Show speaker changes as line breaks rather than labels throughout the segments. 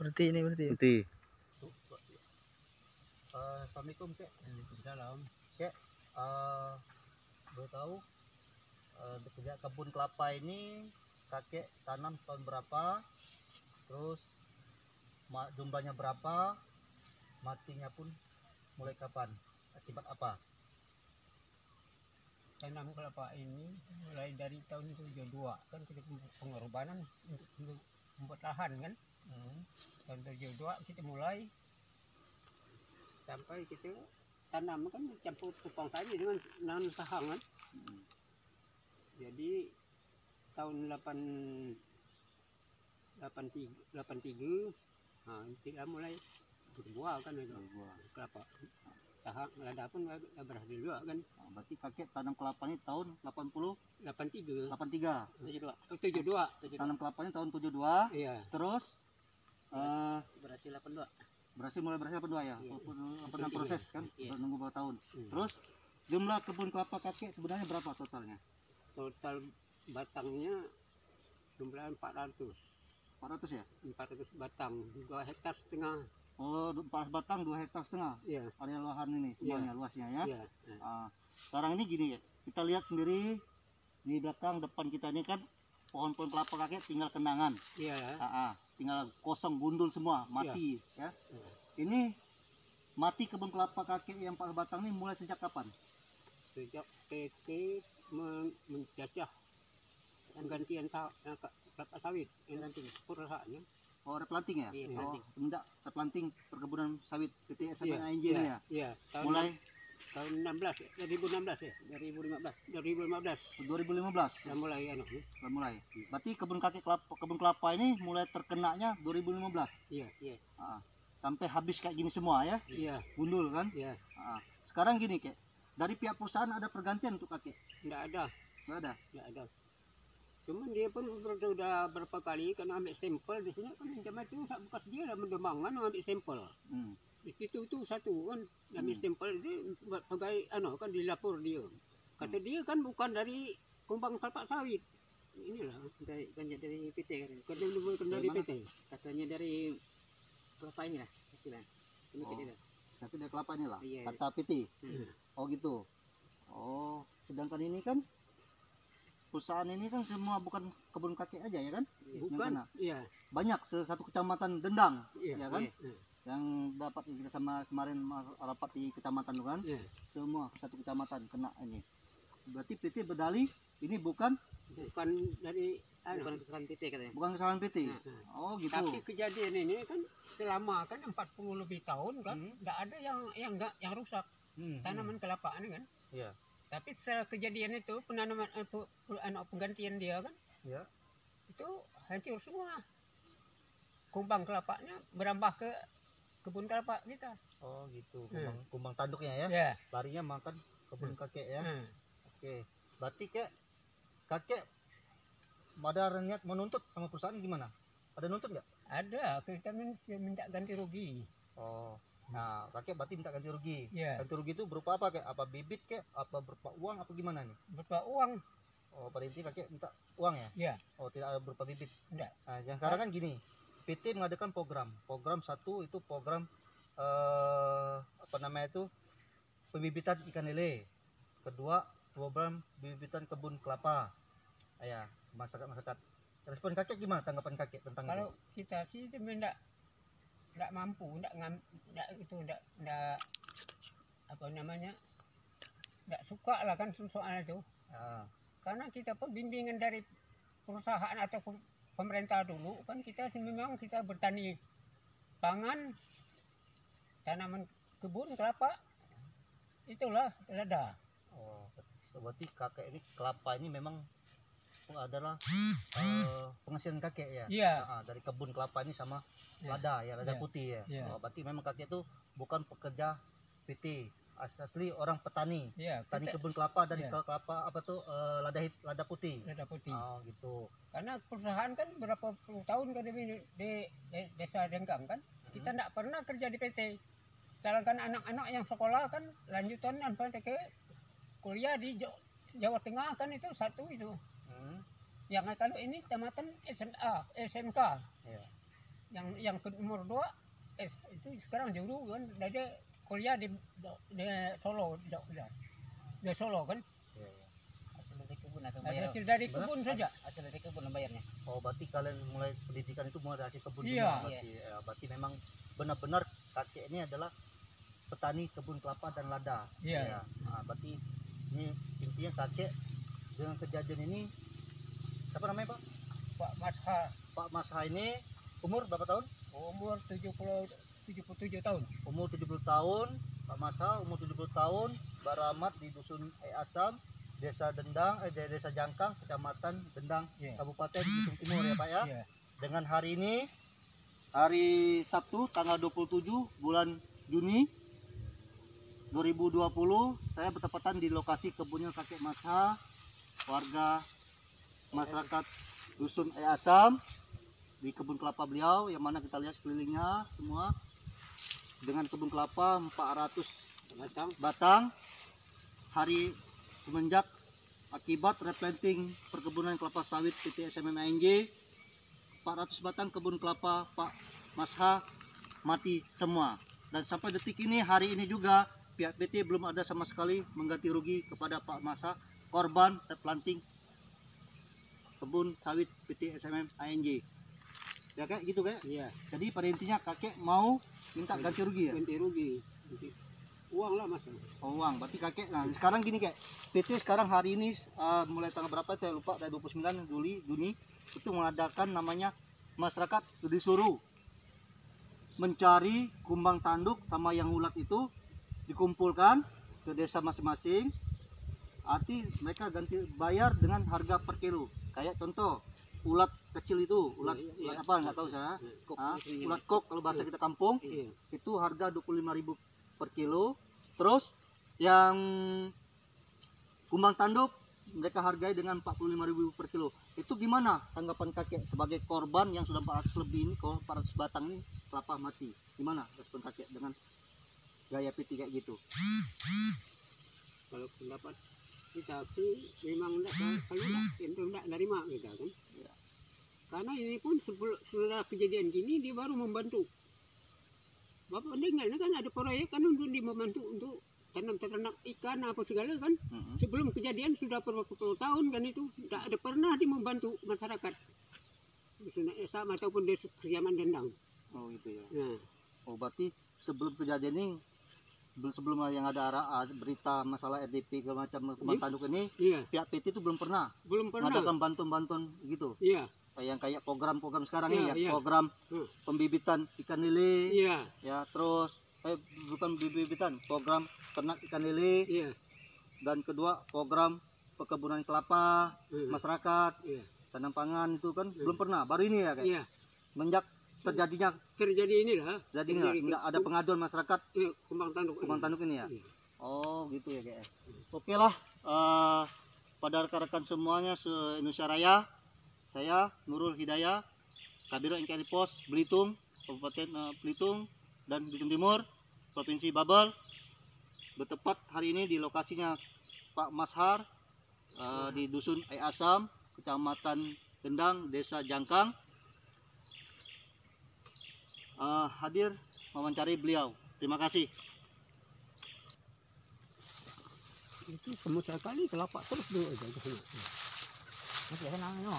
Berarti ini berarti.
Berarti.
Assalamualaikum Kek. Waalaikumsalam. Kek, boleh tahu kerja kebun kelapa ini kakek tanam tahun berapa? Terus jumlahnya berapa? Matinya pun mulai kapan? Akibat apa?
Tanam kelapa ini mulai dari tahun 72 kan kita pengorbanan untuk membuat lahan kan. Tahun 72 kita mulai sampai kita tanam kan campur tupang saja dengan nanam sahang kan. Jadi tahun 83 nah kita mulai berbuah kan itu kelapa. Sahang lada pun berhasil juga kan.
Berarti kakek tanam kelapanya tahun
83
72. Tanam kelapanya tahun 72.
Iya.
Terus
Berhasil 82.
berhasil 82 ya.
Iya.
Pernah proses kan?
Iya.
Nunggu berapa tahun. Terus jumlah kebun kelapa kakek sebenarnya berapa totalnya?
Total batangnya jumlah 400
400 ya?
400 batang, 2,5 hektar.
Oh, 4 batang 2,5 hektar.
Iya.
Area lahan ini semuanya luasnya ya.
Iya.
Sekarang ini gini ya, kita lihat sendiri di belakang depan kita ini kan pohon-pohon kelapa kakek tinggal kenangan.
Iya.
Tinggal kosong gundul semua, mati ya.
Iya.
Ini mati kebun kelapa kakek yang 4 batang ini mulai sejak kapan?
Sejak PT menjajah penggantian kelapa sawit yang nanti perusahaannya.
Oh, replanting ya?
Iya,
Oh,
replanting.
semenjak replanting perkebunan sawit PT
Iya,
SMNANJ ini ya?
Iya.
Mulai
tahun 2015 ya, 2015
2015
sudah mulai
sudah mulai. Berarti kebun kelapa ini mulai terkenanya 2015.
Iya.
Sampai habis kayak gini semua ya?
Iya.
Gundul kan?
Iya.
Sekarang gini kek, dari pihak perusahaan ada pergantian untuk kakek?
Enggak ada.
Nggak ada.
Cuman dia pun sudah berapa kali kan ambil sampel di sini kan macam itu bekas dia dah mendemangan ambil sampel. Di situ tu satu kan ambil sampel dia sebagai kan dilapor dia. Kata dia kan bukan dari kumbang kelapa sawit. Inilah dari PT kan. Bukan dari PT. Katanya dari kelapa ini lah hasilnya. Ini kita.
Tapi dari kelapanya lah.
Iya.
Kata PT. Oh gitu. Oh, sedangkan ini kan perusahaan ini kan semua bukan kebun kakek aja ya kan?
Bukan. Iya.
Banyak satu kecamatan Dendang,
Iya.
ya kan?
Iya.
Yang dapat kita sama kemarin rapat di kecamatan itu kan?
Iya.
Semua satu kecamatan kena ini. Berarti PT berdalih ini bukan
dari bukan kesalahan PT katanya.
bukan kesalahan PT. Oh gitu.
Tapi kejadian ini kan selama kan 40 lebih tahun kan enggak ada yang rusak. Tanaman kelapa ini kan.
Iya.
Tapi setelah kejadian itu penanaman penggantian dia kan.
Iya.
Itu hancur semua. Kumbang kelapanya berambah ke kebun kelapa kita.
Oh gitu. Kumbang tanduknya ya.
Ya.
Larinya makan kebun kakek ya.
Hmm.
Oke. Berarti kakek ada niat menuntut sama perusahaan gimana? Ada nuntut nggak?
Ada, kita minta ganti rugi.
Oh. Nah, kakek berarti minta ganti rugi.
Iya.
Ganti rugi itu berupa apa kek? Apa bibit kek? Apa berupa uang? Apa gimana nih?
Berupa uang.
Oh, pada intinya kakek minta uang ya?
Iya.
Oh, tidak ada berupa bibit.
Enggak.
Nah, yang sekarang kan gini, PT mengadakan program. Program satu itu program apa namanya itu pembibitan ikan lele. Kedua program pembibitan kebun kelapa. Ya, masyarakat. Respon kakek gimana? Tanggapan kakek tentang
Kalau
itu?
kita sih enggak mampu, enggak apa namanya? Enggak suka lah kan soal itu. Karena kita pun bimbingan dari perusahaan atau pemerintah dulu kan kita memang kita bertani pangan, tanaman kebun kelapa, itulah lada.
Oh, berarti kakek ini kelapa ini memang adalah penghasilan kakek ya?
Iya.
Dari kebun kelapa ini sama lada ya, lada putih ya.
Iya.
Oh, berarti memang kakek itu bukan pekerja PT, asli orang petani.
Iya,
Petani kebun kelapa dari
iya.
kelapa apa tuh lada putih.
Lada putih.
Oh gitu.
Karena perusahaan kan berapa puluh tahun kan di desa Dengkang kan, kita tidak pernah kerja di PT. Sedangkan anak-anak yang sekolah kan lanjutan sampai ke kuliah di Jawa Tengah kan itu satu itu. Yang kalau ini kecamatan SMK.
Iya.
yang umur 2 itu sekarang jauh kan, dia kuliah di Solo, di Solo kan.
Iya, iya.
Hasil dari kebun atau bayar?
Hasil dari kebun saja.
Hasil dari kebun bayarnya.
Oh, berarti kalian mulai pendidikan itu mulai dari kebun
Iya.
semua berarti. Ya, berarti memang benar-benar kakek ini adalah petani kebun kelapa dan lada.
Iya.
Ya. Nah, berarti ini intinya kakek dengan kejadian ini, siapa namanya Pak?
Pak Masha
Pak Masha ini umur berapa tahun?
umur 77 tahun.
Umur 70 tahun. Pak Masha umur 70 tahun, baramat di dusun Asam, Desa Dendang, Desa Jangkang, Kecamatan Dendang,
Iya.
Kabupaten Belitung Timur ya Pak ya.
Iya.
Dengan hari ini, hari Sabtu tanggal 27 bulan Juni 2020, saya bertepatan di lokasi kebunnya kakek Masha, warga masyarakat dusun Asam, di kebun kelapa beliau, yang mana kita lihat sekelilingnya semua dengan kebun kelapa 400 batang. Hari semenjak akibat replanting perkebunan kelapa sawit PT SMM ANJ, 400 batang kebun kelapa Pak Masha mati semua. Dan sampai detik ini, hari ini juga pihak PT belum ada sama sekali mengganti rugi kepada Pak Masha, korban replanting kebun sawit PT SMM ANJ. Ya kayak gitu kayak.
Iya.
Jadi pada intinya kakek mau minta ganti rugi ya.
Ganti rugi. Uang lah Mas.
Oh, uang. Berarti kakek. Nah sekarang gini kayak PT sekarang hari ini mulai tanggal berapa saya lupa, dari 29 Juni itu mengadakan namanya masyarakat disuruh mencari kumbang tanduk sama yang ulat itu, dikumpulkan ke desa masing-masing. Arti mereka ganti bayar dengan harga per kilo. Kayak contoh ulat kecil itu, ulat apa nggak tahu saya. Ulat kok kalau bahasa kita kampung,
Iya.
itu harga 25.000 per kilo. Terus yang kumbang tanduk mereka hargai dengan 45.000 per kilo. Itu gimana tanggapan kakek sebagai korban yang sudah 400 lebih ini, 400 batang ini kelapa mati? Gimana respon kakek dengan gaya PT kayak gitu?
Kalau pendapat kita sih memang enggak nerima kita kan.
Ya.
Karena ini pun setelah kejadian gini dia baru membantu. Bapak dengar ini kan ada proyek kan untuk dia membantu untuk tanam ternak ikan apa segala kan. Sebelum kejadian sudah berapa puluh tahun kan itu tidak ada pernah dia membantu masyarakat. Dusun Asam ataupun desa Kediaman Dendang.
Oh gitu ya.
Nah,
Oh berarti sebelum kejadian ini, sebelum yang ada berita masalah RDP ke macam kumbang tanduk ini,
iya,
pihak PT itu belum pernah
belum pernah.
mengadakan bantuan-bantuan gitu.
Iya,
Kayak program-program sekarang
Iya,
ini ya,
iya.
program pembibitan ikan lele,
iya,
ya terus bukan pembibitan, program ternak ikan lele,
iya,
dan kedua program perkebunan kelapa masyarakat,
iya,
tanam pangan itu kan belum pernah, baru ini ya kayak
iya.
menjak terjadinya,
Terjadi inilah.
jadi nggak ada pengaduan masyarakat
Kumbang tanduk.
kumbang tanduk ini ya.
Iya.
Oh gitu ya kayak. Oke lah, pada rekan-rekan semuanya se-Indonesia Raya, saya Nurul Hidayah, Kabiro NKRI Pos Belitung, Kabupaten Belitung dan Belitung Timur, Provinsi Babel, bertepat hari ini di lokasinya Pak Mashar di Dusun Asam, Kecamatan Dendang, Desa Jangkang. Hadir mewawancari beliau. Terima kasih.
Itu semua sekali kelapa terus dulu aja ke sana.
Masih ada namanya.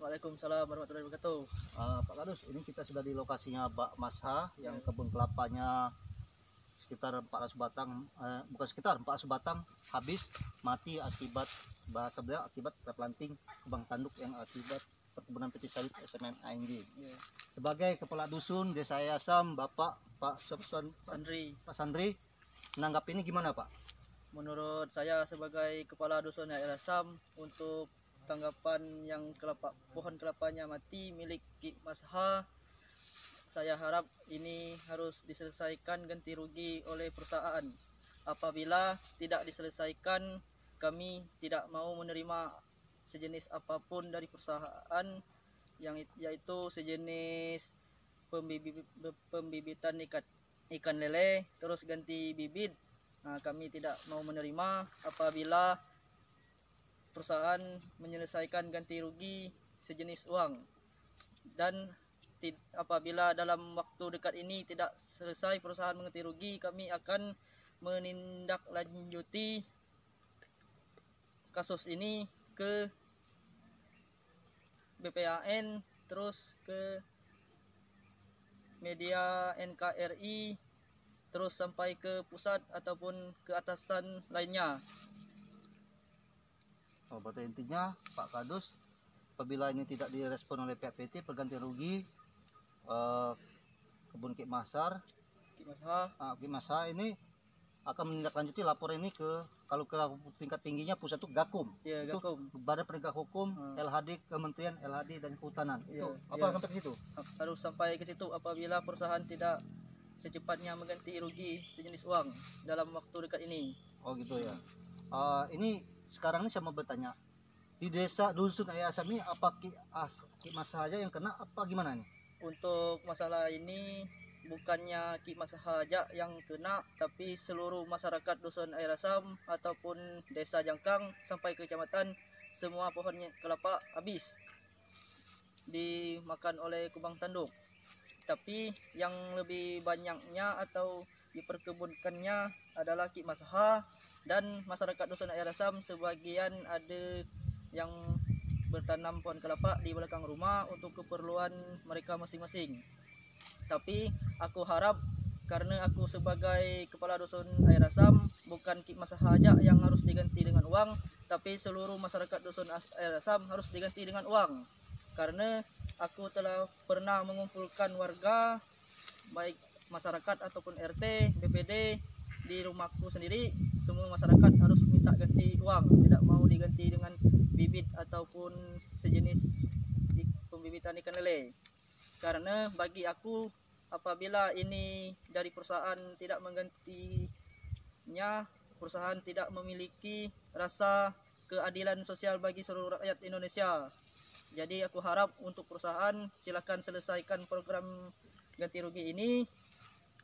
Waalaikumsalam warahmatullahi wabarakatuh. Pak Kadus, ini kita sudah di lokasinya Pak Masha yang kebun kelapanya sekitar 400 batang, bukan sekitar 400 batang habis mati akibat, bahasa beliau akibat replanting kebang tanduk yang akibat perkebunan PT sawit SMM ANJ. Sebagai kepala dusun Desa Asam, Bapak
Sandri,
Pak Sandri, menanggap ini gimana Pak?
menurut saya sebagai kepala dusun Asam, untuk tanggapan yang pohon kelapanya mati milik Ki Masha, saya harap ini harus diselesaikan ganti rugi oleh perusahaan. Apabila tidak diselesaikan, kami tidak mau menerima sejenis apapun dari perusahaan, yaitu sejenis pembibitan ikan lele terus ganti bibit. Nah, kami tidak mau menerima apabila perusahaan menyelesaikan ganti rugi sejenis uang, dan apabila dalam waktu dekat ini tidak selesai perusahaan mengganti rugi, kami akan menindaklanjuti kasus ini ke BPAN, terus ke media NKRI, terus sampai ke pusat ataupun ke atasan lainnya.
Oh, berarti intinya Pak Kadus, apabila ini tidak direspon oleh pihak PT pergantian rugi kebun Ki Masar, Ki Masa ini akan menindaklanjuti laporan ini ke, kalau ke tingkat tingginya pusat itu Gakum,
Ya,
itu
Gakum.
Badan Penegak Hukum, LHD, Kementerian LHD dan Kehutanan.
Ya,
Itu apa
ya.
sampai ke situ?
Harus sampai ke situ apabila perusahaan tidak secepatnya mengganti rugi sejenis uang dalam waktu dekat ini.
Oh gitu ya. Ini sekarang ini saya mau bertanya, di desa dusun Ayah Asam ini apa Ki Mas saja yang kena apa gimana nih?
Untuk masalah ini bukannya Ki Mas saja yang kena, tapi seluruh masyarakat dusun Air Asam ataupun desa Jangkang sampai ke kecamatan, semua pohonnya kelapa habis dimakan oleh kubang tanduk. Tapi yang lebih banyaknya atau diperkebunkannya adalah Ki Mas dan masyarakat dusun Air Asam. Sebagian ada yang bertanam pohon kelapa di belakang rumah untuk keperluan mereka masing-masing. Tapi aku harap, karena aku sebagai kepala dusun Air Asam, bukan Ki Mas saja yang harus diganti dengan uang, tapi seluruh masyarakat dusun Air Asam harus diganti dengan uang. Karena aku telah pernah mengumpulkan warga, baik masyarakat ataupun RT, BPD, di rumahku sendiri. Semua masyarakat harus minta ganti uang, tidak mau diganti dengan bibit ataupun sejenis pembibitan ikan lele. Karena bagi aku, apabila ini dari perusahaan tidak menggantinya, perusahaan tidak memiliki rasa keadilan sosial bagi seluruh rakyat Indonesia. Jadi aku harap untuk perusahaan silakan selesaikan program ganti rugi ini.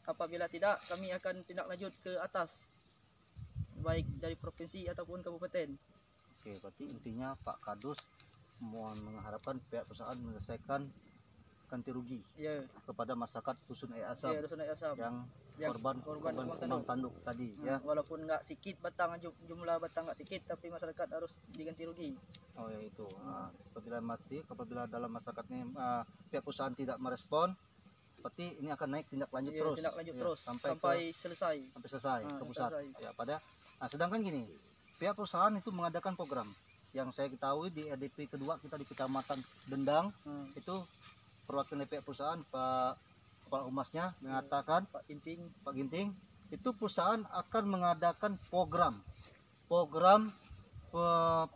Apabila tidak, kami akan tindak lanjut ke atas, baik dari provinsi ataupun kabupaten.
Oke, berarti intinya Pak Kadus mohon mengharapkan pihak perusahaan menyelesaikan ganti rugi
Ya,
kepada masyarakat dusun Air Asam
ya, dusun Air Asam
yang korban kubang tanduk tadi ya.
Walaupun nggak sikit batang, jumlah batang nggak sikit, tapi masyarakat harus diganti rugi.
Oh ya itu. Apabila dalam masyarakat ini pihak perusahaan tidak merespon, berarti ini akan naik tindak lanjut
Ya,
terus.
tindak lanjut
Ya,
terus sampai selesai.
sampai selesai ke pusat.
Selesai.
Ya, sedangkan gini, pihak perusahaan itu mengadakan program yang saya ketahui di RDP kedua kita di Kecamatan Dendang, itu perwakilan pihak perusahaan Pak Kepala Humasnya mengatakan,
Pak
Ginting, itu perusahaan akan mengadakan program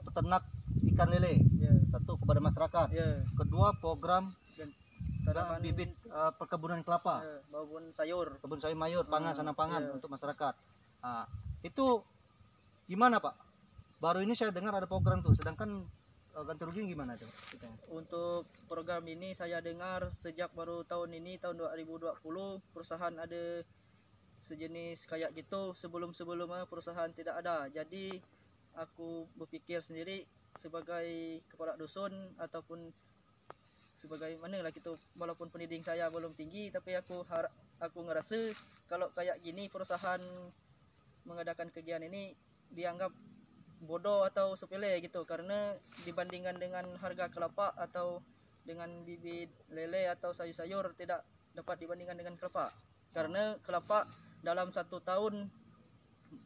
peternak ikan lele,
ya,
satu kepada masyarakat,
ya,
kedua program
tanaman
bibit perkebunan kelapa,
ya, maupun sayur.
kebun sayur mayur, pangan sanam pangan
ya.
untuk masyarakat. Nah, itu gimana Pak? Baru ini saya dengar ada program tuh, sedangkan ganti rugi gimana tuh?
Untuk program ini saya dengar sejak baru tahun ini, tahun 2020, perusahaan ada sejenis kayak gitu. Sebelumnya perusahaan tidak ada. Jadi aku berpikir sendiri sebagai kepala dusun ataupun sebagai mana lah gitu, walaupun pendidikan saya belum tinggi, tapi aku ngerasa kalau kayak gini perusahaan mengadakan kegiatan ini dianggap bodoh atau sepele gitu, karena dibandingkan dengan harga kelapa atau dengan bibit lele atau sayur-sayur tidak dapat dibandingkan dengan kelapa, karena kelapa dalam 1 tahun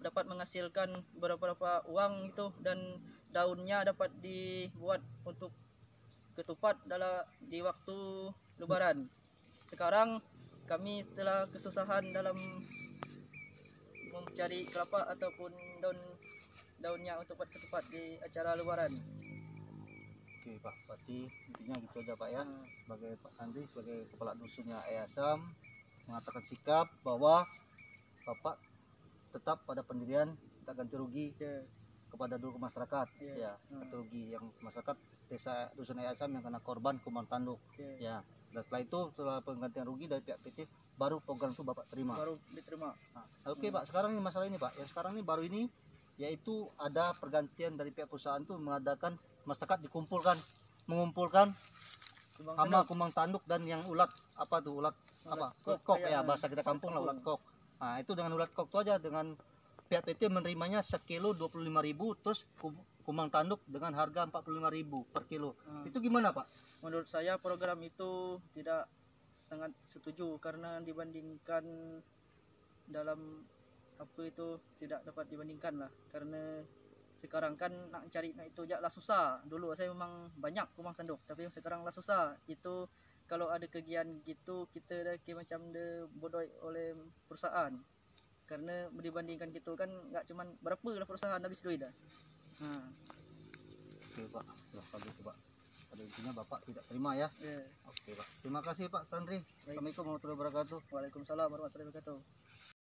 dapat menghasilkan beberapa uang itu, dan daunnya dapat dibuat untuk ketupat di waktu lebaran. Sekarang kami telah kesusahan dalam mencari kelapa ataupun daunnya untuk buat ketupat di acara lebaran.
Oke Pak, berarti intinya gitu aja Pak ya. Sebagai Pak Sandi, sebagai kepala dusunnya Air Asam, mengatakan sikap bahwa Bapak tetap pada pendirian tak ganti rugi kepada dulu masyarakat, ya ganti rugi yang masyarakat desa dusun Air Asam yang kena korban kuman tanduk, ya Dan setelah itu setelah penggantian rugi dari pihak PT baru program itu Bapak terima.
baru diterima.
Nah, oke Pak, sekarang ini masalah ini Pak. Yang sekarang ini baru ini yaitu ada pergantian dari pihak perusahaan tuh mengadakan masyarakat mengumpulkan
Kumbang
sama
tanduk.
kumbang tanduk dan yang ulat apa tuh ulat apa
Ulat
kok
kok,
ya
kayak
bahasa kita kampung lah ulat kok. Nah itu dengan ulat kok itu aja dengan pihak PT menerimanya sekilo 25.000 terus kumbang tanduk dengan harga 45.000 per kilo. Itu gimana Pak?
Menurut saya program itu tidak sangat setuju karena dibandingkan dalam apa itu tidak dapat dibandingkan lah, karena sekarang kan nak cari nak itu lah susah. Dulu saya memang banyak kumbang tanduk tapi sekarang lah susah. Itu kalau ada kegiatan gitu kita dah kayak macam bodoh oleh perusahaan, karena dibandingkan gitu kan nggak cuman berapa lah perusahaan habis duit dah.
Oke Pak, sudah bagus itu Pak. Pada intinya Bapak tidak terima ya.
Ya.
Oke Pak. Terima kasih Pak Sandri. Assalamualaikum warahmatullahi wabarakatuh.
Waalaikumsalam warahmatullahi wabarakatuh.